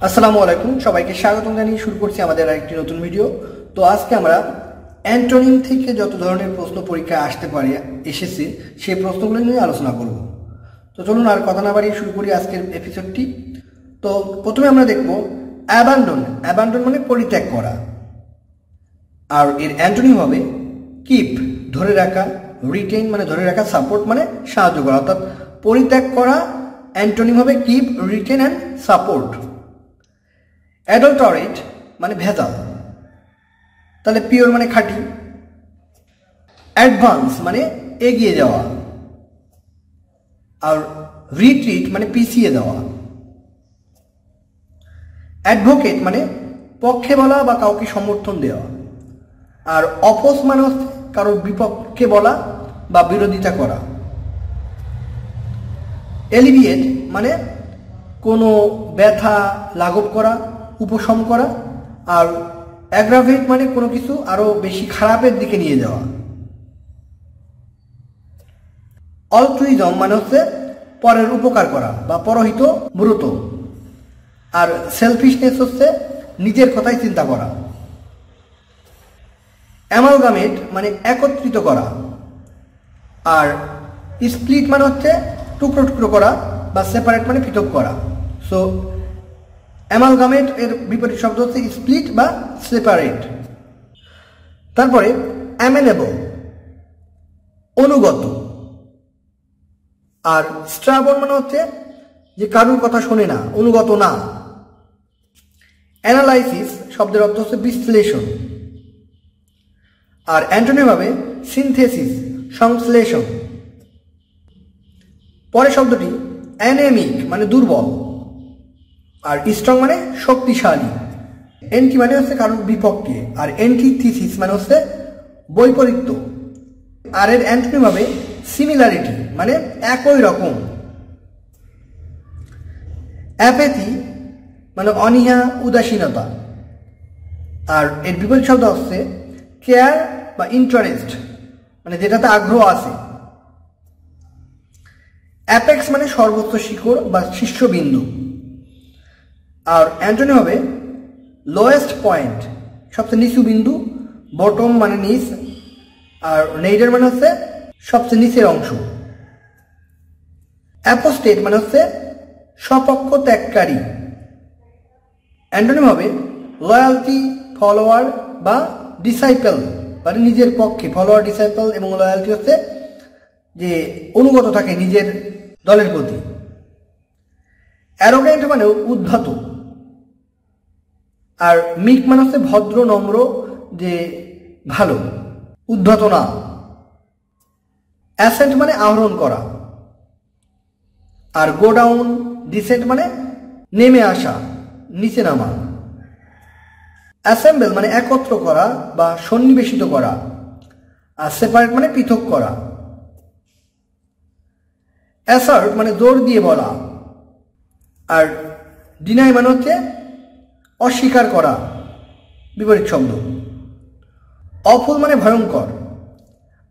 আসসালামু আলাইকুম, সবাইকে স্বাগতম জানিয়ে শুরু করছি আমাদের আরেকটি নতুন ভিডিও। তো আজকে আমরা অ্যান্টোনিম থেকে যত ধরনের প্রশ্ন পরীক্ষায় আসতে পারে এসেছে সেই প্রশ্নগুলো নিয়ে আলোচনা করব। তো চলুন আর কথা না বাড়িয়ে শুরু করি আজকের এপিসোডটি। তো প্রথমে আমরা দেখব অ্যাবান্ডন। অ্যাবান্ডন মানে পরিত্যাগ করা, আর এর অ্যান্টোনিম হবে কিপ ধরে রাখা, রিটেইন মানে ধরে রাখা, সাপোর্ট মানে সাহায্য করা। অর্থাৎ পরিত্যাগ করা অ্যান্টোনিম হবে কিপ, রিটেইন অ্যান্ড সাপোর্ট। অ্যাডাল্টারেট মানে ভেজাল, তাহলে পিওর মানে খাঁটি। অ্যাডভান্স মানে এগিয়ে যাওয়া, আর রিট্রিট মানে পিছিয়ে দেওয়া। অ্যাডভোকেট মানে পক্ষে বলা বা কাউকে সমর্থন দেওয়া, আর অপোজ মানে হচ্ছে কারোর বিপক্ষে বলা বা বিরোধিতা করা। এলিভিয়েট মানে কোনো ব্যথা লাঘব করা, উপশম করা। আর অ্যাগ্রাভেট মানে কোনো কিছু আরো বেশি খারাপের দিকে নিয়ে যাওয়া। অল্ট্রুইজম মানে হচ্ছে পরের উপকার করা বা পরহিত ব্রত। আর সেলফিশনেস হচ্ছে নিজের কথাই চিন্তা করা। অ্যামালগামেট মানে একত্রিত করা, আর স্প্লিট মানে হচ্ছে টুকরো টুকরো করা বা সেপারেট মানে পৃথক করা। সো অ্যামালগামেট এর বিপরীত শব্দ হচ্ছে স্প্লিট বা সেপারেট। তারপরে অ্যামেনেবল অনুগত, আর স্ট্রাবন মানে হচ্ছে যে কারুর কথা শোনে না, অনুগত না। অ্যানালাইসিস শব্দের অর্থ হচ্ছে বিশ্লেষণ, আর অ্যান্টোনিম হবে সিনথেসিস সংশ্লেষণ। পরের শব্দটি অ্যানেমিক মানে দুর্বল, আর স্ট্রং মানে শক্তিশালী। এন্টি মানে হচ্ছে কারোর বিপক্ষে, আর অ্যান্টিথিসিস মানে হচ্ছে বৈপরীত্য। আর এর অ্যান্টোনিম হবে সিমিলারিটি মানে একই রকম। অ্যাপেথি মানে অনীহা, উদাসীনতা। আর এর বিপরীত শব্দ হচ্ছে কেয়ার বা ইন্টারেস্ট মানে যেটাতে আগ্রহ আছে। অ্যাপেক্স মানে সর্বোচ্চ শিখর বা শীর্ষবিন্দু, আর অ্যান্টোনিম হবে লোয়েস্ট পয়েন্ট সবচেয়ে নিচু বিন্দু। বটম মানে নিচ, আর নেইডার মানে হচ্ছে সবচেয়ে নিচের অংশ। অ্যাপোস্টেট মানে হচ্ছে স্বপক্ষ ত্যাগকারী। অ্যান্টোনিম হবে লয়ালটি, ফলোয়ার বা ডিসাইপল মানে নিজের পক্ষে। ফলোয়ার, ডিসাইপল এবং লয়ালটি হচ্ছে যে অনুগত থাকে নিজের দলের প্রতি। অ্যারোগ্যান্ট মানে উদ্ধত, আর মিক মানে হচ্ছে ভদ্র, নম্র, যে ভালো, উদ্ধত না। অ্যাসেন্ট মানে আহরণ করা, আর গো ডাউন, ডিসেন্ট মানে নেমে আসা, নিচে নামা। অ্যাসেম্বল মানে একত্র করা বা সন্নিবেশিত করা, আর সেপারেট মানে পৃথক করা। অ্যাসার্ট মানে জোর দিয়ে বলা, আর ডিনাই মানে হচ্ছে অস্বীকার করা, বিপরীত শব্দ। অফুল মানে ভয়ঙ্কর,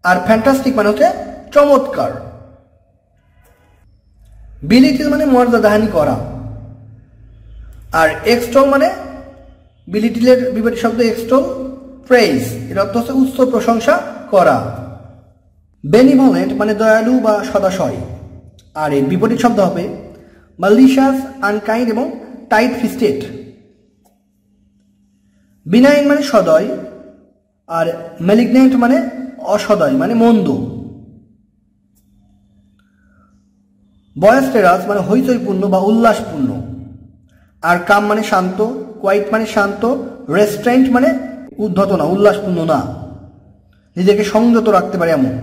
আর ফ্যান্টাস্টিক মানে হচ্ছে চমৎকার। বিলিটিল মানে মর্যাদাহানি করা, আর এক্সটল মানে বিলিটিলের বিপরীত শব্দ এক্সটল, প্রেইজ, এর অর্থ হচ্ছে উচ্চ প্রশংসা করা। বেনিভোলেন্ট মানে দয়ালু বা সদাশয়, আর এর বিপরীত শব্দ হবে মালিশিয়াস, আনকাইন্ড এবং টাইট ফিস্টেড। বিনাইন মানে সদয়, আর ম্যালিগন্যান্ট মানে অসদয় মানে মন্দ। বয়েস্টেরাস মানে হইচইপূর্ণ বা উল্লাসপূর্ণ, আর কাম মানে শান্ত, কোয়াইট মানে শান্ত, রেস্ট্রেন্ট মানে উদ্ধত না, উল্লাসপূর্ণ না, নিজেকে সংযত রাখতে পারে এমন।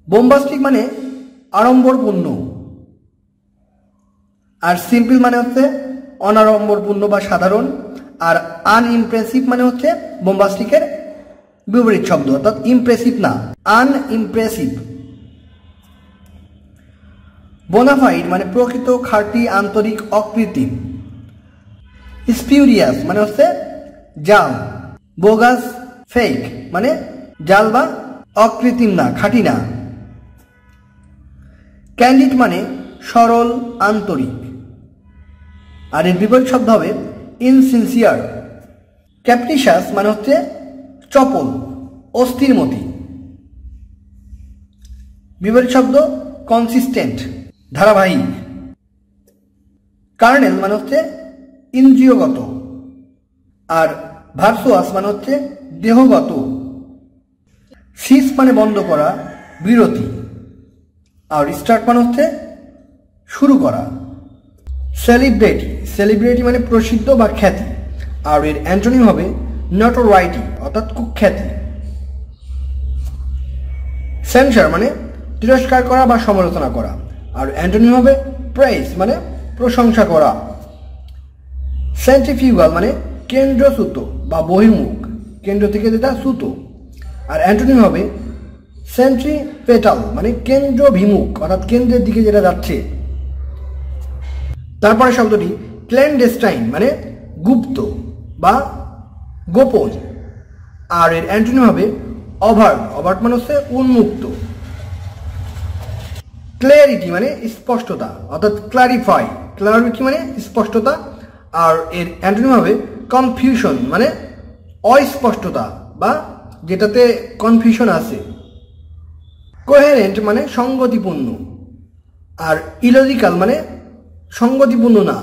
বোম্বাস্টিক মানে আড়ম্বরপূর্ণ, আর সিম্পল মানে হচ্ছে অনাড়ম্বরপূর্ণ বা সাধারণ, আর আনইমপ্রেসিভ মানে হচ্ছে বোম্বাস্টিকের বিপরীত শব্দ, অর্থাৎ ইমপ্রেসিভ না, আনইমপ্রেসিভ। বোনাফাইড মানে প্রকৃত, খাঁটি, আন্তরিক, অকৃত্রিম। স্পিউরিয়াস মানে হচ্ছে জাল। বোগাস, ফেক মানে জাল বা অকৃত্রিম না, খাঁটি না। ক্যান্ডিড মানে সরল আন্তরিক। আর এর বিপরীত শব্দ হবে ইনসিনসিয়ার। ক্যাপ্রিশাস মানে হচ্ছে চপল, অস্থিরমতি। বিপরীত শব্দ কনসিস্টেন্ট, ধারাবাহিক। কার্নেল মানে হচ্ছে ইন্দ্রিয়গত, আর ভার্সোয়াস মানে হচ্ছে দেহগত। সিস মানে বন্ধ করা, বিরতি। আর স্টার্ট মানে হচ্ছে শুরু করা। সেলিব্রিটি, সেলিব্রিটি মানে প্রসিদ্ধ বা খ্যাতি, আর এর অ্যান্টোনিম হবে নটোরাইটি অর্থাৎ কুখ্যাতি। সেন্সার মানে তিরস্কার করা বা সমালোচনা করা, আর অ্যান্টোনিম হবে প্রেইজ মানে প্রশংসা করা। সেন্ট্রিফিউগাল মানে কেন্দ্রচ্যুত বা বহির্মুখ, কেন্দ্র থেকে যেটা চ্যুত, আর অ্যান্টোনিম হবে সেন্ট্রিপেটাল মানে কেন্দ্রভিমুখ অর্থাৎ কেন্দ্রের দিকে যেটা যাচ্ছে। তারপরে শব্দটি ক্ল্যান্ডেস্টাইন মানে গুপ্ত বা গোপন, আর এর অ্যান্টোনিম হবে অভার্ট, অভার্ট মানে হচ্ছে উন্মুক্ত। ক্ল্যারিটি মানে স্পষ্টতা অর্থাৎ ক্লারিফাই, ক্লারিটি মানে স্পষ্টতা, আর এর অ্যান্টোনিম হবে কনফিউশন মানে অস্পষ্টতা বা যেটাতে কনফিউশন আছে। কোহেরেন্ট মানে সঙ্গতিপূর্ণ, আর ইলজিক্যাল মানে সঙ্গতিপূর্ণ না।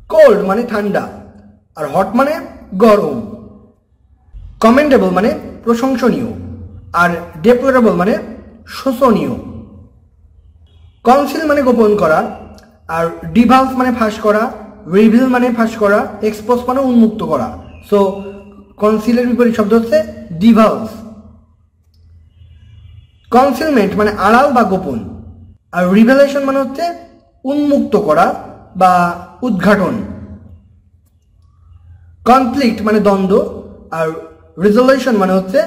কোল্ড মানে ঠান্ডা, আর হট মানে গরম। কমেন্ডেবল মানে প্রশংসনীয়, আর ডেপ্লোরেবল মানে শোচনীয়। কনসিল মানে গোপন করা, আর ডিভালস মানে ফাঁস করা, রিভিল মানে ফাঁস করা, এক্সপোজ মানে উন্মুক্ত করা। সো কনসিলের বিপরীত শব্দ হচ্ছে ডিভালস। কনসিলমেন্ট মানে আড়াল বা গোপন, আর রিভেলেশন মানে হচ্ছে উন্মুক্ত করা বা উদ্ঘাটন। কনফ্লিক্ট মানে দ্বন্দ্ব, আর রেজলিউশন মানে হচ্ছে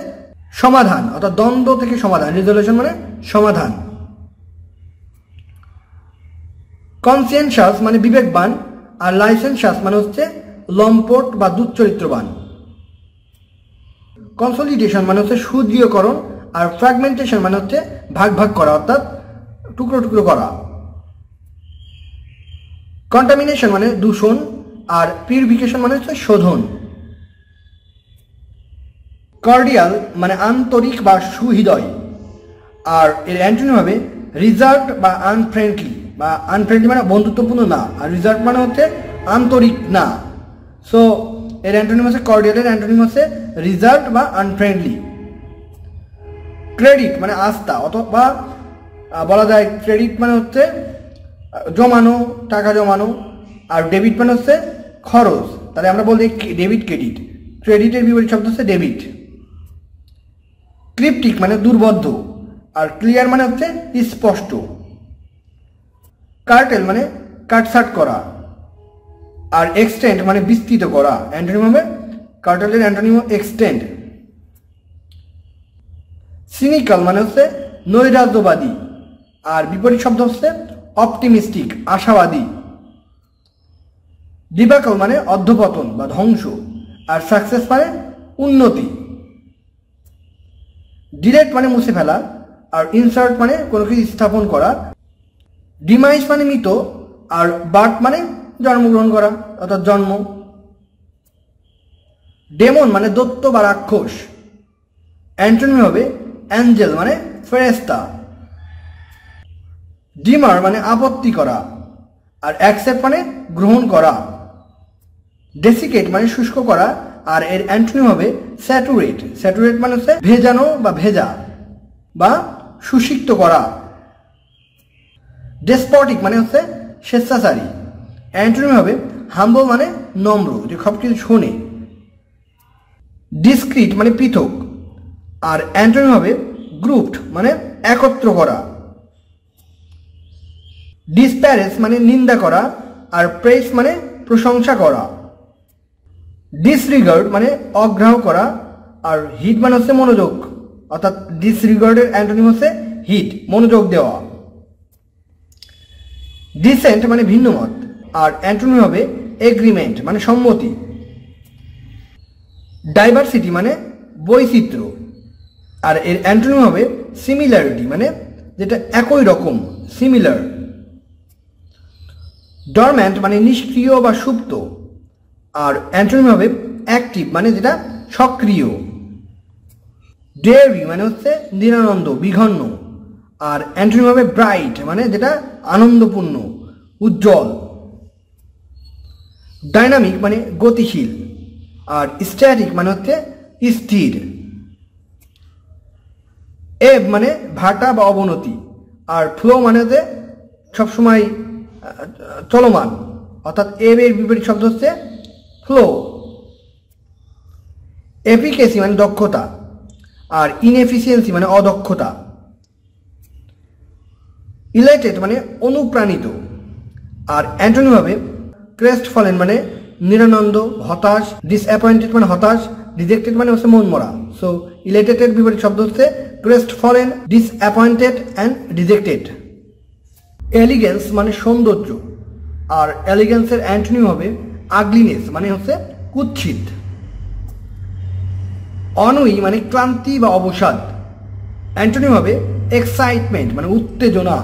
সমাধান অর্থাৎ দ্বন্দ্ব থেকে সমাধান, রেজলিউশন মানে সমাধান। কনসিয়েন্সিয়াস মানে বিবেকবান, আর লাইসেন্সিয়াস মানে হচ্ছে লম্পট বা দুশ্চরিত্রবান। কনসলিডেশন মানে হচ্ছে সুদৃঢ়করণ, আর ফ্র্যাগমেন্টেশন মানে হচ্ছে ভাগ ভাগ করা অর্থাৎ টুকরো টুকরো করা। কন্টামিনেশন মানে দূষণ, আর পিউরিফিকেশন মানে হচ্ছে শোধন। কর্ডিয়াল মানে আন্তরিক বা সুহৃদয়, আর এর অ্যান্টোনিম হবে রিজার্ভ বা আনফ্রেন্ডলি, বা আনফ্রেন্ডলি মানে বন্ধুত্বপূর্ণ না, আর রিজার্ভ মানে হচ্ছে আন্তরিক না। সো এর অ্যান্টোনিম হচ্ছে কর্ডিয়ালের অ্যান্টোনিম হচ্ছে রিজার্ভ বা আনফ্রেন্ডলি। ক্রেডিট মানে আস্থা, অথবা বলা যায় ক্রেডিট মানে হচ্ছে জমানো, টাকা জমানো, আর ডেবিট মানে হচ্ছে খরচ। তাহলে আমরা বলতে ডেবিট ক্রেডিট। ক্রেডিটের বিপরীত শব্দ হচ্ছে ডেবিট। ক্রিপ্টিক মানে দুর্বোধ্য, আর ক্লিয়ার মানে হচ্ছে স্পষ্ট। কার্টেল মানে কাটছাট করা, আর এক্সটেন্ড মানে বিস্তৃত করা। অ্যান্টোনিম হবে কার্টেলের অ্যান্টোনিম এক্সটেন্ড। সিনিক্যাল মানে হচ্ছে নৈরাজ্যবাদী, আর বিপরীত শব্দ হচ্ছে অপটিমিস্টিক আশাবাদী। ডিবাকল মানে অধঃপতন বা ধ্বংস, আর সাকসেস মানে উন্নতি। ডিলেট মানে মুছে ফেলা, আর ইনসার্ট মানে কোনো কিছু স্থাপন করা। ডিমাইস মানে মৃত, আর বার্থ মানে জন্মগ্রহণ করা অর্থাৎ জন্ম। ডেমন মানে দৈত্য বা রাক্ষস। অ্যান্টোনিম হবে অ্যাঞ্জেল মানে ফেরেশতা। ডিমার মানে আপত্তি করা, আর অ্যাকসেপ্ট মানে গ্রহণ করা। ডেসিকেট মানে শুষ্ক করা, আর এর অ্যান্টোনিম হবে স্যাচুরেট। স্যাচুরেট মানে হচ্ছে ভেজানো বা ভেজা বা সুসিক্ত করা। ডেসপটিক মানে হচ্ছে স্বেচ্ছাচারী। অ্যান্টোনিম হবে হাম্বল মানে নম্র, যে সব কিছু শোনে। ডিসক্রিট মানে পৃথক, আর অ্যান্টোনিম হবে গ্রুপড মানে একত্র করা। ডিসপ্যারেজ মানে নিন্দা করা, আর প্রেস মানে প্রশংসা করা। ডিসরিগার্ড মানে অগ্রাহ্য করা, আর হিট মানে হচ্ছে মনোযোগ অর্থাৎ ডিসরিগার্ডের অ্যান্টোনিম হচ্ছে হিট মনোযোগ দেওয়া। ডিসেন্ট মানে ভিন্নমত, আর অ্যান্টোনিম হবে এগ্রিমেন্ট মানে সম্মতি। ডাইভার্সিটি মানে বৈচিত্র্য, আর এর অ্যান্টোনিম হবে সিমিলারিটি মানে যেটা একই রকম, সিমিলার। ডরম্যান্ট মানে নিষ্ক্রিয় বা সুপ্ত, আর অ্যান্টোনিম হবে অ্যাক্টিভ মানে যেটা সক্রিয়। ডেয়ারি মানে হচ্ছে নিরানন্দ, বিঘন্ন, আর অ্যান্টোনিম হবে ব্রাইট মানে যেটা আনন্দপূর্ণ, উজ্জ্বল। ডাইনামিক মানে গতিশীল, আর স্ট্যাটিক মানে হচ্ছে স্থির। এব মানে ভাটা বা অবনতি, আর ফ্লো মানে হচ্ছে সবসময় চলমান, অর্থাৎ এব এর বিপরীত শব্দ হচ্ছে ফ্লো। এফিকেসি মানে দক্ষতা, আর ইনএফিসিয়েন্সি মানে অদক্ষতা। ইলাইটেড মানে অনুপ্রাণিত, আর অ্যান্টোনিম হবে ক্রেস্ট ফলেন মানে নিরানন্দ, হতাশ। ডিসঅ্যাপয়েন্টেড মানে হতাশ। রিজেক্টেড মানে হচ্ছে মন মরা। সো ইলাইটেডের বিপরীত শব্দ হচ্ছে crest fallen, disappointed and rejected. Elegance মানে সৌন্দর্য, আর এলিগেন্সের অ্যান্টোনিম হবে আগলিনেস মানে হচ্ছে কুৎসিত। অনউই মানে ক্লান্তি বা অবসাদ, অ্যান্টোনিম হবে এক্সাইটমেন্ট মানে উত্তেজনা।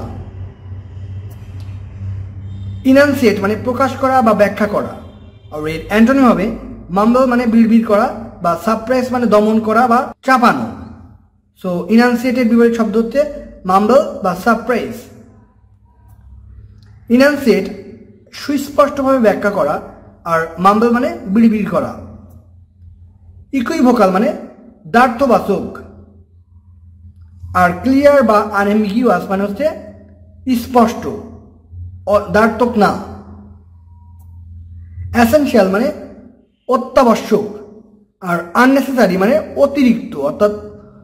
ইনান্সিয়েট মানে প্রকাশ করা বা ব্যাখ্যা করা, আর এর অ্যান্টোনিম হবে মাম্বল মানে বিড়বিড় করা, বা সাপ্রেস মানে দমন করা বা চাপানো। সো ইনান্সিয়েটের বিপরীত শব্দ হচ্ছে মাম্বল বা সাপ্রেস। ইনান্সিয়েট সুস্পষ্টভাবে ব্যাখ্যা করা, আর মাম্বল মানে বিড়বিড় করা। ইকুইভোকাল মানে দ্ব্যর্থবাচক, আর ক্লিয়ার বা আনএম্বিগুয়াস মানে হচ্ছে স্পষ্ট, দ্ব্যর্থক না। এসেনশিয়াল মানে অত্যাবশ্যক, আর আননেসেসারি মানে অতিরিক্ত, অর্থাৎ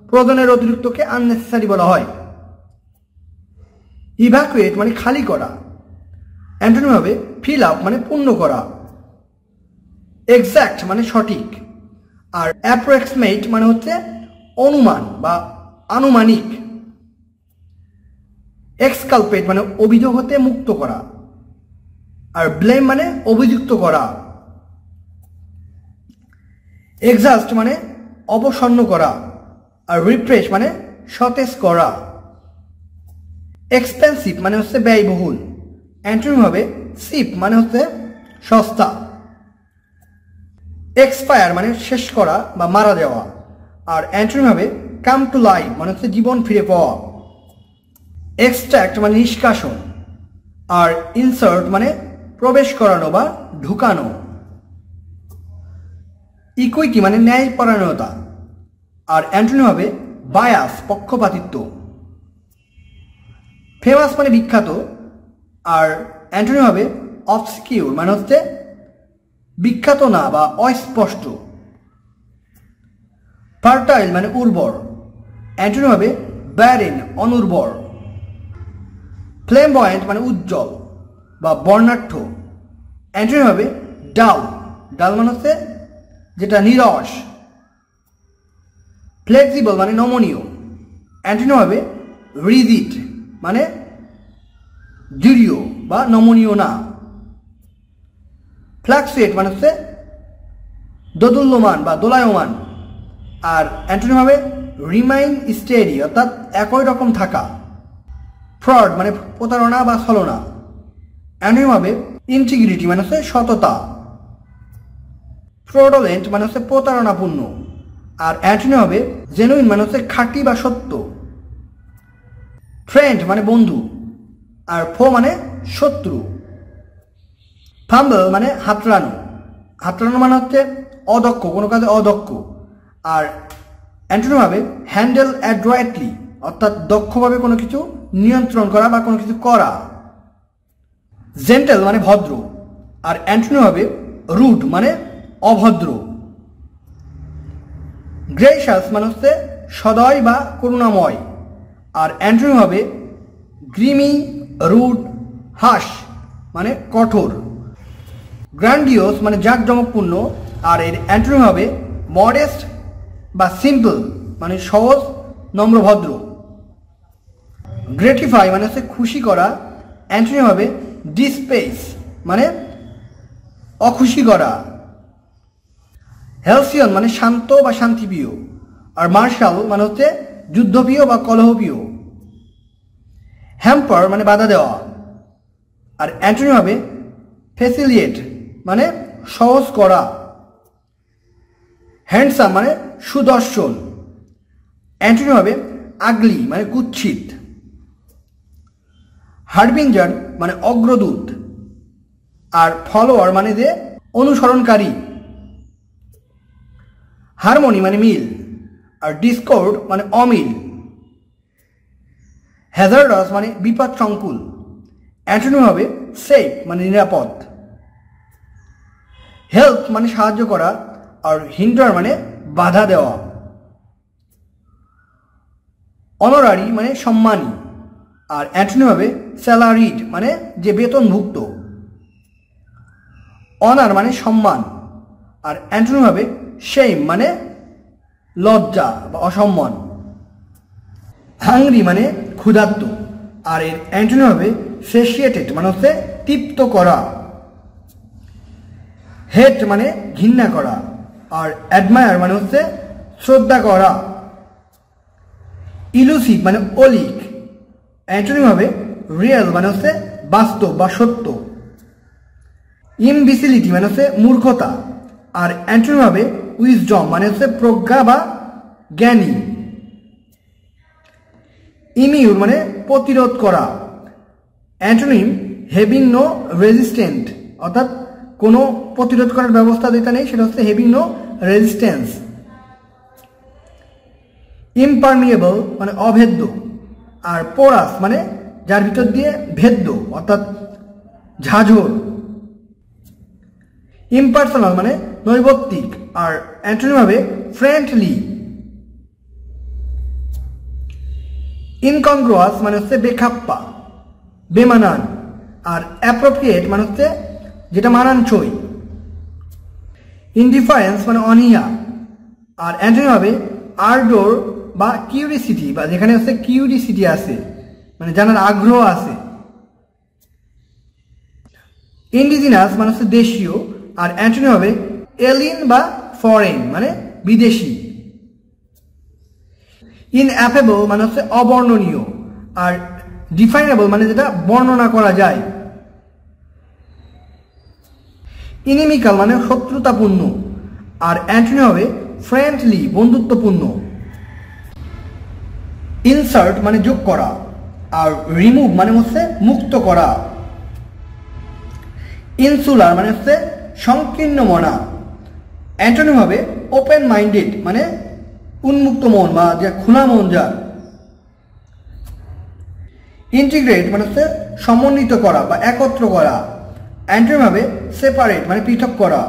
প্রয়োজনের অতিরিক্তকে আননেসেসারি বলা হয়। ইভ্যাকুয়েট মানে খালি করা, অ্যান্টোনিম হবে ফিল আপ মানে পূর্ণ করা। এক্সাক্ট মানে সঠিক, আর অ্যাপ্রক্সিমেট মানে হচ্ছে অনুমান বা আনুমানিক। এক্সকালপেট মানে অভিযোগ হতে মুক্ত করা, আর ব্লেম মানে অভিযুক্ত করা। এক্সাস্ট মানে অবসন্ন করা, আর রিফ্রেশ মানে সতেজ করা। এক্সপেন্সিভ মানে হচ্ছে ব্যয়বহুল, অ্যান্টোনিম হবে চিপ মানে হচ্ছে সস্তা। এক্সপায়ার মানে শেষ করা বা মারা যাওয়া, আর অ্যান্টোনিম হবে কাম টু লাইফ মানে হচ্ছে জীবন ফিরে পাওয়া। এক্সট্র্যাক্ট মানে নিষ্কাশন, আর ইনসার্ট মানে প্রবেশ করানো বা ঢুকানো। ইকুইটি মানে ন্যায়পরায়ণতা, আর অ্যান্টোনিম হবে বায়াস পক্ষপাতিত্ব। ফেমাস মানে বিখ্যাত, আর অ্যান্টোনিম হবে অবসকিউর মানে হচ্ছে বিখ্যাত না বা অস্পষ্ট। ফার্টাইল মানে উর্বর, অ্যান্টোনিম হবে ব্যারেন অনুর্বর। ফ্লেমবয়েন্ট মানে উজ্জ্বল বা বর্ণাঢ্য, অ্যান্টোনিম হবে ডাল, ডাল মানে হচ্ছে যেটা নিরস। ফ্লেক্সিবল মানে নমনীয়, অ্যান্টোনিম হবে রিজিড মানে দৃঢ় বা নমনীয় না। ফ্লাকচুয়েট মানে হচ্ছে দোদুল্যমান বা দোলায়মান, আর অ্যান্টোনিম হবে রিমাইন স্টেডি অর্থাৎ একই রকম থাকা। ফ্রড মানে প্রতারণা বা ছলনা, অ্যান্টোনিম হবে ইন্টিগ্রিটি মানে হচ্ছে সততা। ফ্রডোলেন্ট মানে হচ্ছে প্রতারণাপূর্ণ, আর অ্যান্টোনিম হবে জেনুইন মানে হচ্ছে খাঁটি বা সত্য। ফ্রেন্ড মানে বন্ধু, আর ফো মানে শত্রু। ফাম্বল মানে হাতড়ানো, হাতড়ানো মানে হচ্ছে অদক্ষ, কোনো কাজে অদক্ষ, আর অ্যান্টোনিম হবে হ্যান্ডেল অ্যাড্রয়েটলি অর্থাৎ দক্ষভাবে কোনো কিছু নিয়ন্ত্রণ করা বা কোনো কিছু করা। জেন্টেল মানে ভদ্র, আর অ্যান্টোনিম হবে রুড মানে অভদ্র। গ্রেশাস মানে হচ্ছে সদয় বা করুণাময়, আর অ্যান্টোনিম হবে গ্রিমি, রুড, হাস মানে কঠোর। গ্র্যান্ডিওস মানে জাঁকজমকপূর্ণ, আর এর অ্যান্টোনিম হবে মডেস্ট বা সিম্পল মানে সহজ, নম্র, ভদ্র। গ্রেটিফাই মানে হচ্ছে খুশি করা, অ্যান্টোনিম হবে ডিসপেস মানে অখুশি করা। হেলসিয়ন মানে শান্ত বা শান্তিপ্রিয়, আর মার্শাল মানে হচ্ছে যুদ্ধপ্রিয় বা কলহপ্রিয়। হ্যাম্পার মানে বাধা দেওয়া, আর অ্যান্টোনিম হবে ফেসিলিয়েট মানে সহজ করা। হ্যান্ডসাম মানে সুদর্শন, অ্যান্টোনিম হবে আগলি মানে কুৎসিত। হারবিঞ্জার মানে অগ্রদূত, আর ফলোয়ার মানে যে অনুসরণকারী। হারমোনি মানে মিল, আর ডিসকর্ড মানে অমিল। হ্যাজার্ডাস মানে বিপদ সংকুল, অ্যান্টোনিম হবে সেফ মানে নিরাপদ। হেল্প মানে সাহায্য করা, আর হিন্ডার মানে বাধা দেওয়া। অনারারি মানে সম্মানী, আর অ্যান্টোনিম হবে স্যালারিড মানে যে বেতনভুক্ত। অনার মানে সম্মান, আর অ্যান্টোনিম হবে শেম মানে লজ্জা বা অসম্মান। হাংরি মানে ক্ষুধার্ত, আর এর অ্যান্টোনিম হবে সেশিয়েটেড মানে হচ্ছে তৃপ্ত করা। হেট মানে ঘৃণা করা, আর অ্যাডমায়ার মানে হচ্ছে শ্রদ্ধা করা। ইলুসিভ মানে অলিক, অ্যান্টোনিম হবে রিয়েল মানে হচ্ছে বাস্তব বা সত্য। ইমবিসিলিটি মানে হচ্ছে মূর্খতা, আর অ্যান্টোনিম হবে উইজডম মানে হচ্ছে প্রজ্ঞা বা জ্ঞানী। ইমিউর মানে প্রতিরোধ করা, অ্যান্টোনিম হ্যাভিং নো রেজিস্ট্যান্ট অর্থাৎ কোনো প্রতিরোধ করার ব্যবস্থা যেটা নেই সেটা হচ্ছে হ্যাভিং নো রেজিস্ট্যান্স। ইমপারমিয়েবল মানে অভেদ্য, আর পোরাস মানে যার ভিতর দিয়ে ভেদ্য অর্থাৎ ঝাঁঝর। ইম্পার্সোনাল মানে নৈবত্তিক, আর অ্যান্টোনিম হবে ফ্রেন্ডলি। ইনকনগ্রুয়াস মানে হচ্ছে বেখাপ্পা বেমানান, আর অ্যাপ্রোপ্রিয়েট মানে হচ্ছে যেটা মানানসই। ইনডিফারেন্স মানে অনীহা, আর অ্যান্টোনিম হবে আরডোর বা কিউরিসিটি, বা যেখানে হচ্ছে কিউরিসিটি আছে মানে জানার আগ্রহ আছে। ইন্ডিজিনাস মানে হচ্ছে দেশীয়, আর অ্যান্টোনিম হবে এলিন বা ফরেন মানে বিদেশি। ইনঅ্যাফেবল মানে হচ্ছে অবর্ণনীয়, আর ডিফাইনেবল মানে যেটা বর্ণনা করা যায়। ইনিমিক্যাল মানে শত্রুতাপূর্ণ, আর অ্যান্টোনিম হবে ফ্রেন্ডলি বন্ধুত্বপূর্ণ। ইনসার্ট মানে যোগ করা, আর রিমুভ মানে হচ্ছে মুক্ত করা। ইনসুলার মানে হচ্ছে সংকীর্ণ মনা, অ্যান্টোনিম হবে ওপেন মাইন্ডেড মানে উন্মুক্ত মন বা যে খোলা মন যার। ইন্টিগ্রেট মানে হচ্ছে সমন্বিত করা বা একত্র করা, অ্যান্টোনিম হবে সেপারেট মানে পৃথক করা।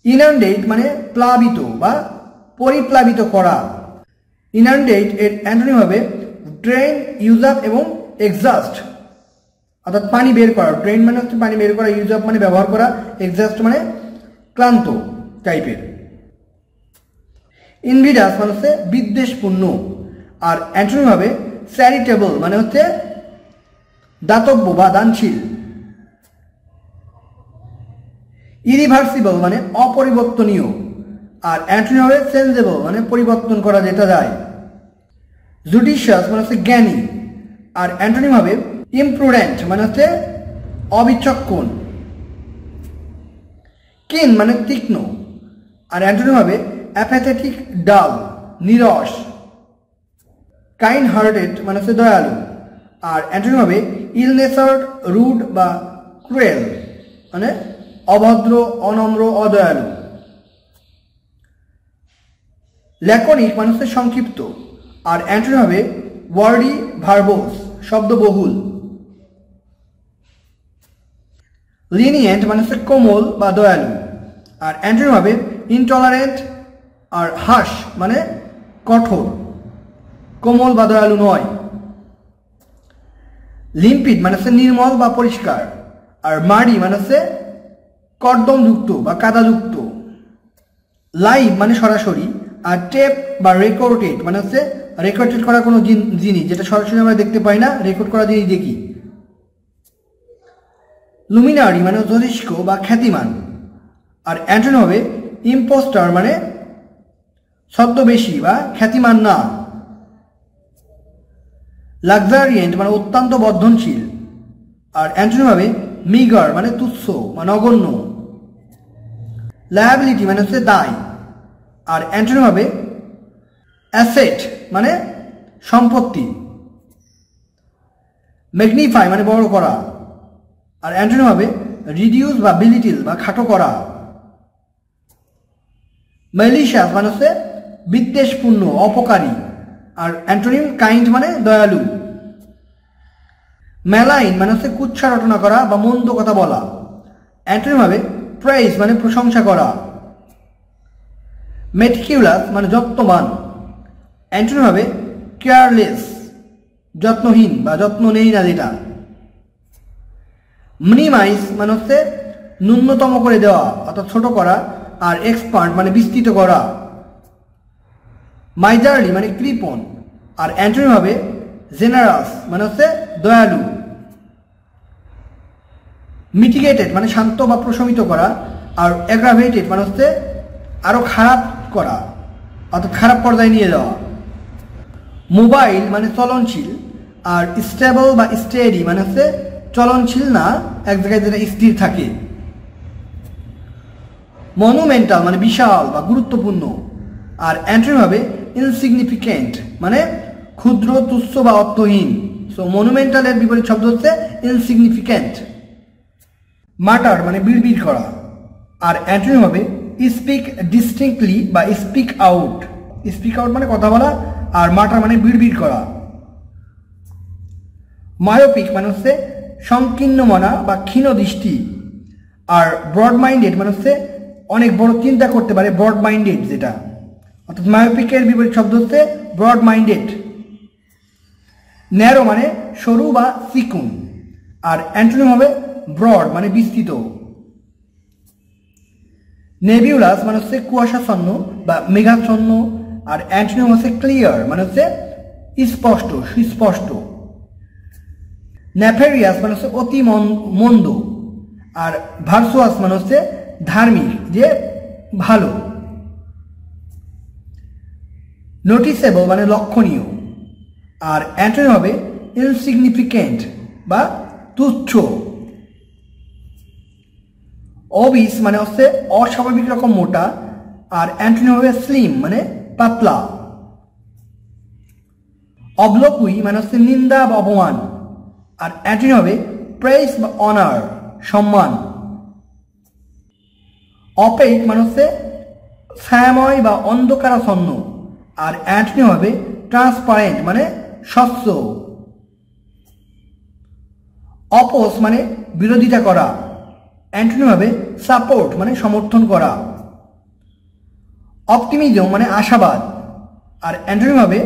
ইনান্ডেট মানে প্লাবিত বা পরিপ্লাবিত করা, ইনান্ডেট এর অ্যান্টোনিম হবে ড্রেন, ইউজ আপ এবং এক্সস্ট অর্থাৎ পানি বের করা। ড্রেন মানে হচ্ছে পানি বের করা, ইউজ আপ মানে ব্যবহার করা, এক্সস্ট মানে ক্লান্ত টাইপের। ইনভিডাস মানে হচ্ছে বিদ্বেষপূর্ণ, আর অ্যান্টোনিম হবে চ্যারিটেবল মানে হচ্ছে দাতব্য বা দানশীল। ইরিভার্সিবল মানে অপরিবর্তনীয়, আর অ্যান্টোনিম হবে চেঞ্জেবল মানে পরিবর্তন করা যেটা যায়। জুডিশিয়াস মানে হচ্ছে জ্ঞানী, আর অ্যান্টোনিম হবে ইমপ্রুডেন্ট মানে হচ্ছে অবিচক্ষণ। কিন মানে তীক্ষ্ণ, আর অ্যান্টোনিম হবে অ্যাপ্যাথেটিক ডাল নিরস। কাইন্ড হার্টেড মানে হচ্ছে দয়ালু, আর অ্যান্টোনিম হবে ইল নেচার্ড রুড বা ক্রুয়েল মানে অভদ্র, অনম্র, অদয়ালু। ল্যাকনিক মানে হচ্ছে সংক্ষিপ্ত, আর অ্যান্টোনিম হবে ওয়ার্ডি ভার্বোস শব্দবহুল। লিনিয়েন্ট মানে হচ্ছে কোমল বা দয়ালু, আর অ্যান্টোনিম হবে ইনটলারেন্ট। আর হার্শ মানে কঠোর, কোমল বা দয়ালু নয়। লিম্পিড মানে হচ্ছে নির্মল বা পরিষ্কার, আর মাড়ি মানে হচ্ছে কর্দমযুক্ত বা কাদাযুক্ত। লাইভ মানে সরাসরি, আর টেপ বা রেকর্ডেড মানে হচ্ছে রেকর্ডেড করা কোনো জিনিস যেটা সরাসরি আমরা দেখতে পাই না, রেকর্ড করা জিনিস দেখি। লুমিনারি মানে জ্যোতিষ্ক বা খ্যাতিমান, আর অ্যান্টোনিম হবে ইম্পোস্টার মানে ছদ্মবেশী বা খ্যাতিমান না। লাক্সারিয়েন্ট মানে অত্যন্ত বর্ধনশীল, আর অ্যান্টোনিম হবে মিগার মানে তুচ্ছ বা নগণ্য। লায়াবিলিটি মানে হচ্ছে দায়, আর অ্যান্টোনিম হবে অ্যাসেট মানে সম্পত্তি। ম্যাগনিফাই মানে বড় করা, আর অ্যান্টোনিম হবে রিডিউস বা বিলিটিল বা খাটো করা। ম্যালিশিয়াস মানে হচ্ছে বিদ্বেষপূর্ণ, অপকারী, আর অ্যান্টোনিম কাইন্ড মানে দয়ালু। ম্যালাইন মানে হচ্ছে কুৎসা রটনা করা বা মন্দ কথা বলা, অ্যান্টোনিম হবে প্রাইজ মানে প্রশংসা করা। মেটিকিউলাস মানে যত্নবান, অ্যান্টোনিম হবে কেয়ারলেস, যত্নহীন বা যত্ন নেই না যেটা। মিনিমাইজ মানে হচ্ছে ন্যূনতম করে দেওয়া অর্থাৎ ছোট করা, আর এক্সপান্ড মানে বিস্তৃত করা। মাইজারলি মানে কৃপণ, আর অ্যান্টোনিম হবে জেনারাস মানে হচ্ছে দয়ালু। মিটিগেটেড মানে শান্ত বা প্রশমিত করা, আর অ্যাগ্রাভেটেড মানে হচ্ছে আরো খারাপ করা অর্থাৎ খারাপ পর্যায়ে নিয়ে যাওয়া। মোবাইল মানে চলনশীল, আর স্টেবল বা স্টেডি মানে হচ্ছে চলনশীল না, এক জায়গায় যেটা স্থির থাকে। মনুমেন্টাল মানে বিশাল বা গুরুত্বপূর্ণ, আর অ্যান্টোনিম হবে ইনসিগনিফিকেন্ট মানে ক্ষুদ্র, তুচ্ছ বা অর্থহীন। সো মনুমেন্টালের বিপরীত শব্দ হচ্ছে ইনসিগনিফিকেন্ট। মাটার মানে বিড়বিড় করা, আর অ্যান্টোনিম হবে স্পিক ডিস্টিংক্টলি বা স্পিক আউট। স্পিক আউট মানে কথা বলা, আর মাটার মানে বিড়বিড় করা। মায়োপিক মানে হচ্ছে সংকীর্ণ মনা বা ক্ষীণ দৃষ্টি, আর ব্রড মাইন্ডেড মানে হচ্ছে অনেক বড় চিন্তা করতে পারে, ব্রড মাইন্ডেড যেটা, অর্থাৎ মায়োপিকের বিপরীত শব্দ হচ্ছে ব্রড মাইন্ডেড। ন্যারো মানে সরু বা চিকুন, আর অ্যান্টোনিম হবে ব্রড মানে বিস্তৃত। নেবিউলাস মানে হচ্ছে কুয়াশাচ্ছন্ন বা মেঘাচ্ছন্ন, আর অ্যান্টোনিম হচ্ছে ক্লিয়ার মানে হচ্ছে স্পষ্ট, সুস্পষ্ট। নেফেরিয়াস মানে হচ্ছে অতি মন্দ, আর ভার্চুয়াস মানে হচ্ছে ধার্মিক, যে ভালো। নোটিসেবল মানে লক্ষণীয়, আর অ্যান্টোনিম হবে ইনসিগনিফিকেন্ট বা তুচ্ছ। অবিস মানে হচ্ছে অস্বাভাবিক রকম মোটা, আর অ্যান্টোনিম হবে স্লিম মানে পাতলা। অবলোকুই মানে হচ্ছে নিন্দা বা অপমান, আর অ্যান্টোনিম হবে প্রেইজ বা অনার সম্মান। অপেক মানে হচ্ছে ছায়াময় বা অন্ধকারাচ্ছন্ন, আর অ্যান্টোনিম হবে ট্রান্সপারেন্ট মানে স্বচ্ছ। অপোজ মানে বিরোধিতা করা, অ্যান্টোনিম হবে সাপোর্ট মানে সমর্থন করা। অপটিমিজম মানে আশাবাদ, আর অ্যান্টোনিম হবে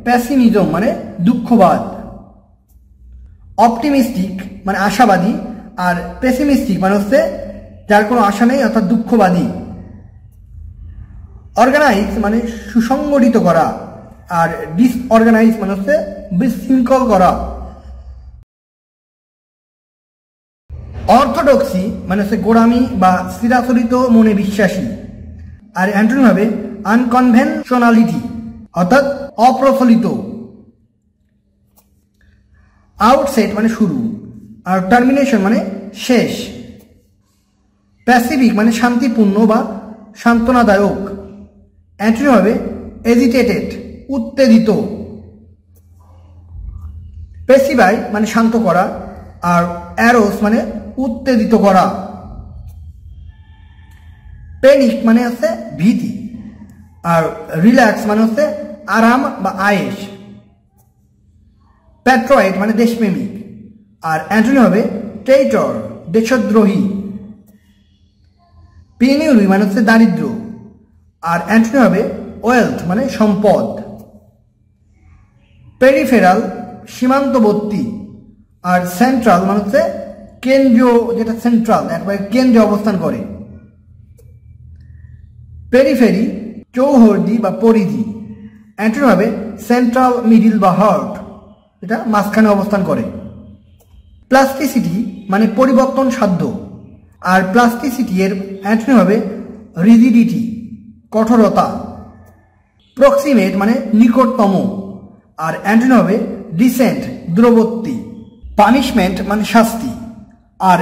প্যাসিমিজম মানে দুঃখবাদ। অপটিমিস্টিক মানে আশাবাদী, আর পেসিমিস্টিক মানে হচ্ছে যার কোনো আশা নেই অর্থাৎ দুঃখবাদী। অর্গানাইজ মানে সুসংগঠিত করা, আর ডিসঅর্গানাইজ মানে হচ্ছে বিশৃঙ্খল করা। অর্থোডক্সি মানে হচ্ছে গোড়ামি বা চিরাচরিত মনে বিশ্বাসী, আর অ্যান্টোনিম হবে আনকনভেনশনালিটি অর্থাৎ অপ্রচলিত। আউটসেট মানে শুরু, আর টার্মিনেশন মানে শেষ। প্যাসিফিক মানে শান্তিপূর্ণ বা সান্ত্বনাদায়ক, অ্যান্টোনিম হবে এজিটেটেড উত্তেজিত। পেসিফাই মানে শান্ত করা, আর অ্যারোস মানে উত্তেজিত করা। প্যানিক মানে হচ্ছে ভীতি, আর রিল্যাক্স মানে হচ্ছে আরাম বা আয়েশ। প্যাট্রয়েড মানে দেশপ্রেমিক, আর অ্যান্টোনিম হবে ট্রেইটর দেশদ্রোহী। পেনিউরি মানে হচ্ছে দারিদ্র, আর অ্যান্টোনিম হবে ওয়েলথ মানে সম্পদ। পেরিফেরাল সীমান্তবর্তী, আর সেন্ট্রাল মানে হচ্ছে কেন্দ্রীয়, যেটা সেন্ট্রাল একবারে কেন্দ্রে অবস্থান করে। পেরিফেরি চৌহদ্দি বা পরিধি, অ্যান্টোনিম হবে সেন্ট্রাল মিডিল বা হার্ট, এটা মাঝখানে অবস্থান করে। প্লাস্টিসিটি মানে পরিবর্তন সাধ্য, আর প্লাস্টিসিটি এর অ্যান্টোনিম হবে রিজিডিটি কঠোরতা। প্রক্সিমেট মানে নিকটতম, আর অ্যান্টোনিম হবে ডিসেন্ট দূরবর্তী। পানিশমেন্ট মানে শাস্তি, আর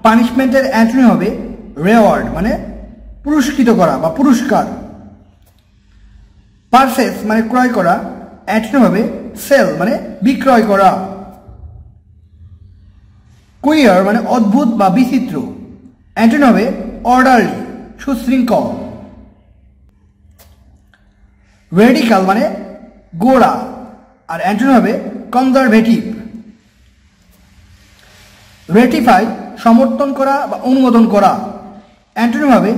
পানিশমেন্টের অ্যান্টোনিম হবে রেওয়ার্ড মানে পুরস্কৃত করা বা পুরস্কার। পারচেস মানে ক্রয় করা, অ্যান্টোনিম হবে সেল মানে বিক্রয় করা। কুইয়ার মানে অদ্ভুত বা বিচিত্র, অ্যান্টোনিম হবে অর্ডারলি সুশৃঙ্খল। রেডিকাল মানে গোড়া, আর অ্যান্টোনিম হবে কনজারভেটিভ। রেটিফাই সমর্থন করা বা অনুমোদন করা, অ্যান্টোনিম হবে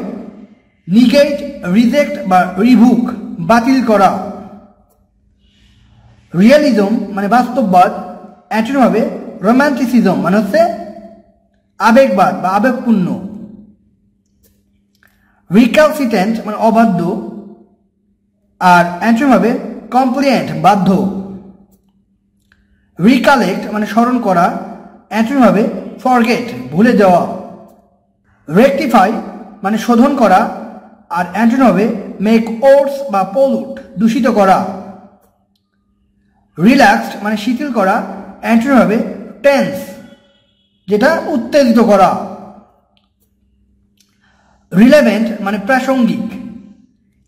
নিগেট, রিজেক্ট বা রিভুক বাতিল করা। রিয়েলিজম মানে বাস্তববাদ, অ্যান্টোনিম হবে রোম্যান্টিসিজম মানে হচ্ছে আবেগবাদ বা আবেগপূর্ণ। রিক্যালসিট্যান্ট মানে অবাধ্য, আর অ্যান্টোনিম হবে কমপ্লিয়েন্ট বাধ্য। রিকালেক্ট মানে স্মরণ করা, অ্যান্টোনিম হবে ফরগেট ভুলে যাওয়া। রেকটিফাই মানে শোধন করা, আর অ্যান্টোনিম হবে মেক ওর্স বা পলুট দূষিত করা। রিল্যাক্সড মানে শিথিল করা, অ্যান্টোনিম হবে টেন্স যেটা উত্তেজিত করা। রিলেভেন্ট মানে প্রাসঙ্গিক,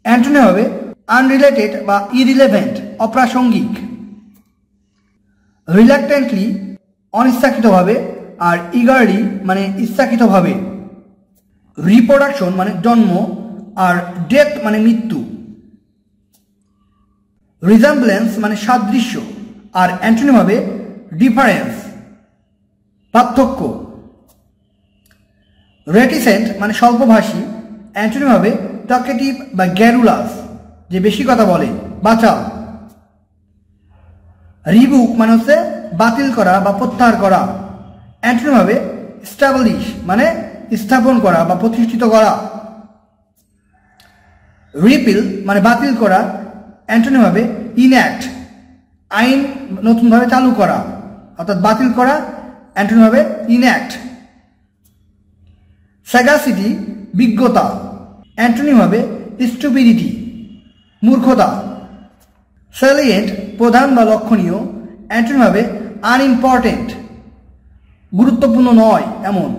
অ্যান্টোনিম হবে আনরিলেটেড বা ইরিলেভেন্ট অপ্রাসঙ্গিক। রিল্যাক্টেন্টলি অনিচ্ছাকৃতভাবে, আর ইগারলি মানে ইচ্ছাকৃতভাবে। রিপ্রোডাকশন মানে জন্ম, আর ডেথ মানে মৃত্যু। রিজাম্বলেন্স মানে সাদৃশ্য, আর অ্যান্টোনিম হবে ডিফারেন্স পার্থক্য। রেটিসেন্ট মানে স্বল্পভাষী, অ্যান্টোনিম হবে টকেটিভ বা গ্যারুলাস যে বেশি কথা বলে বাঁচাও। রিবুক মানে হচ্ছে বাতিল করা বা প্রত্যাহার করা, অ্যান্টোনিম হবে স্টাবলিশ মানে স্থাপন করা বা প্রতিষ্ঠিত করা। রিপিল মানে বাতিল করা, অ্যান্টোনিম হবে ইনঅ্যাক্ট আইন নতুনভাবে চালু করা, অর্থাৎ বাতিল করা, অ্যান্টোনিম হবে ইনঅ্যাক্ট। স্যাগাসিটি বিজ্ঞতা, অ্যান্টোনিম হবে স্টুপিডিটি মূর্খতা। স্যালিয়েন্ট প্রধান বা লক্ষণীয়, অ্যান্টোনিম হবে আনইম্পর্টেন্ট গুরুত্বপূর্ণ নয় এমন।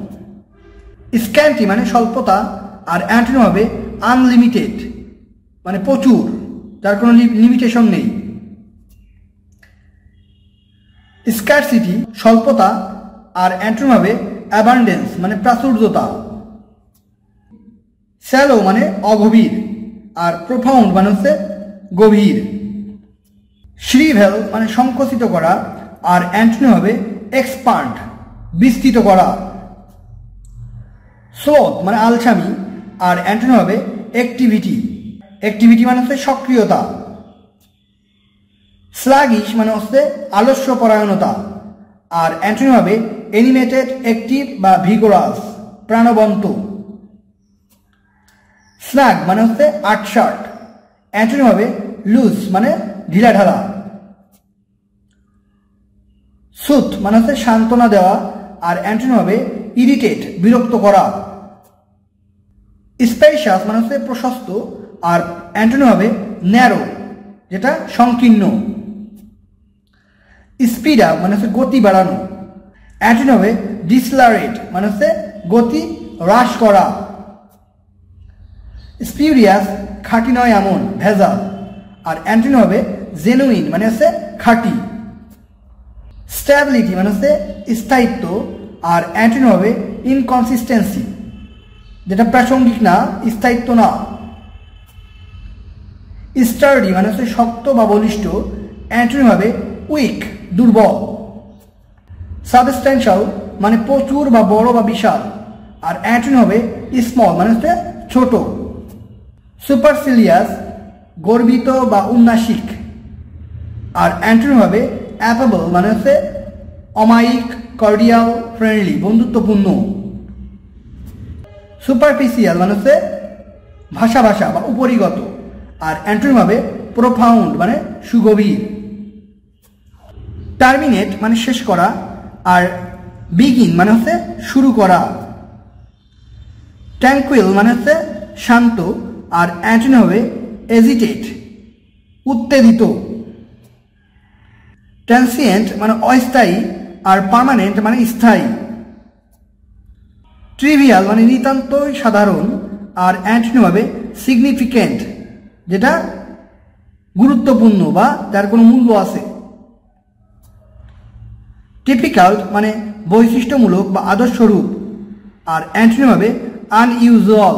স্ক্যান্টি মানে স্বল্পতা, আর অ্যান্টোনিম হবে আনলিমিটেড মানে প্রচুর যার কোনো লিমিটেশন নেই। স্কারসিটি স্বল্পতা, আর অ্যান্টোনিম হবে অ্যাবান্ডেন্স মানে প্রাচুর্যতা। স্যালো মানে অগভীর, আর প্রোফাউন্ড মানে হচ্ছে গভীর। শ্রিভেল মানে সংকুচিত করা, আর অ্যান্টোনিম হবে এক্সপান্ড বিস্তৃত করা। স্লোথ মানে আলসামি, আর অ্যান্টোনিম হবে অ্যাক্টিভিটি। অ্যাক্টিভিটি মানে হচ্ছে সক্রিয়তা। স্লাগিশ মানে হচ্ছে আলস্যপরায়ণতা, আর অ্যান্টোনিম হবে অ্যানিমেটেড, অ্যাক্টিভ বা ভিগোরাস প্রাণবন্ত। স্নাগ মানে হচ্ছে আটশাট, অ্যান্টোনিম হবে লুজ মানে ঢিলাঢালা। সুথ মানে হচ্ছে সান্ত্বনা দেওয়া, আর অ্যান্টোনিম হবে ইরিটেট বিরক্ত করা। স্পেশাস মানে হচ্ছে প্রশস্ত, আর অ্যান্টোনিম হবে ন্যারো যেটা সংকীর্ণ। স্পিড আপ মানে হচ্ছে গতি বাড়ানো, অ্যান্টোনিম হবে ডিসলারেট মানে হচ্ছে গতি হ্রাস করা। স্পিউরিয়াস খাঁটি নয় এমন ভেজাল, আর অ্যান্টোনিম হবে জেনুইন মানে হচ্ছে খাঁটি। স্ট্যাবিলিটি মানে হচ্ছে স্থায়িত্ব, আর অ্যান্টোনিম হবে ইনকনসিস্টেন্সি যেটা প্রাসঙ্গিক না, স্থায়িত্ব না। স্টার্ডি মানে হচ্ছে শক্ত বা বলিষ্ঠ, অ্যান্টোনিম হবে উইক দুর্বল। সাবস্ট্যান্সিয়াল মানে প্রচুর বা বড় বা বিশাল, আর অ্যান্টোনিম হবে স্মল মানে হচ্ছে ছোট। সুপারসিলিয়াস গর্বিত বা উন্নাসিক, আর অ্যান্টোনিম হবে অ্যাফেবল মানে হচ্ছে অমায়িক, কর্ডিয়াল, ফ্রেন্ডলি বন্ধুত্বপূর্ণ। সুপারফিসিয়াল মানে হচ্ছে ভাষা ভাষা বা উপরিগত, আর অ্যান্টোনিম হবে প্রোফাউন্ড মানে সুগভীর। টার্মিনেট মানে শেষ করা, আর বিগিন মানে হচ্ছে শুরু করা। ট্র্যাঙ্কুইল মানে হচ্ছে শান্ত, আর অ্যান্টোনিম হবে এজিটেট উত্তেজিত। ট্রান্সিয়েন্ট মানে অস্থায়ী, আর পার্মানেন্ট মানে স্থায়ী। ট্রিভিয়াল মানে নিতান্তই সাধারণ, আর অ্যান্টোনিম হবে সিগনিফিক্যান্ট, যেটা গুরুত্বপূর্ণ বা যার কোনো মূল্য আছে। টিপিক্যাল মানে বৈশিষ্ট্যমূলক বা আদর্শরূপ, আর অ্যান্টোনিম হবে আনইউজুয়াল,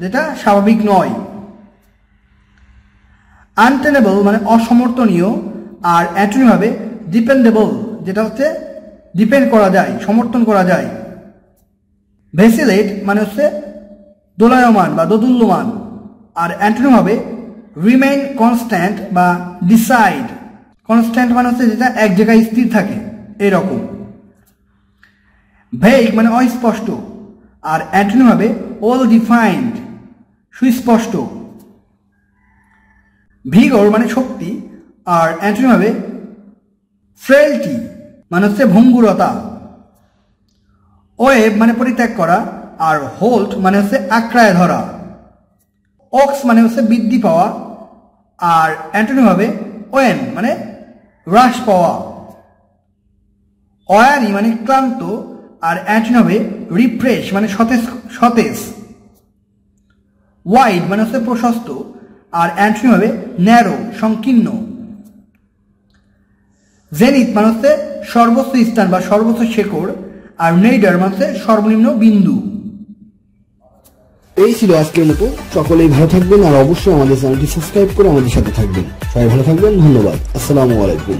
যেটা স্বাভাবিক নয়। আনটেনেবল মানে অসমর্থনীয়, আর অ্যান্টোনিম হবে ডিপেন্ডেবল, যেটা হচ্ছে ডিপেন্ড করা যায়, সমর্থন করা যায়। ভেসিলেট মানে হচ্ছে দোলায়মান বা দোদুল্যমান, আর অ্যান্টোনিম হবে রিমেইন কনস্ট্যান্ট বা ডিসাইড। কনস্ট্যান্ট মানে হচ্ছে যেটা এক জায়গায় স্থির থাকে, এরকম। ভেগ মানে অস্পষ্ট, আর অ্যান্টোনিম হবে ওয়েল ডিফাইন্ড, সুস্পষ্ট। ভিগর মানে শক্তি, আর অ্যান্টোনিম হবে ফ্রেলটি, মানে হচ্ছে ভঙ্গুরতা। ওয়েব মানে পরিত্যাগ করা, আর হোল্ড মানে হচ্ছে আঁকড়ায় ধরা। অক্স মানে হচ্ছে বৃদ্ধি পাওয়া, আর অ্যান্টোনিম হবে ওয়েন মানে হ্রাস পাওয়া। অয়ারি মানে ক্লান্ত, আর অ্যান্টোনিম হবে রিফ্রেশ মানে সতেজ। ওয়াইড মানে হচ্ছে প্রশস্ত, আর অ্যান্টোনিম হবে ন্যারো সংকীর্ণ। জেনিথ মানে হচ্ছে সর্বোচ্চ স্থান বা সর্বোচ্চ শেকড়, আর নেইডার মানে হচ্ছে সর্বনিম্ন বিন্দু। এই ছিল আজকের মতো। সকলেই ভালো থাকবেন, আর অবশ্যই আমাদের চ্যানেলটি সাবস্ক্রাইব করে আমাদের সাথে থাকবেন। সবাই ভালো থাকবেন, ধন্যবাদ, আসসালামু আলাইকুম।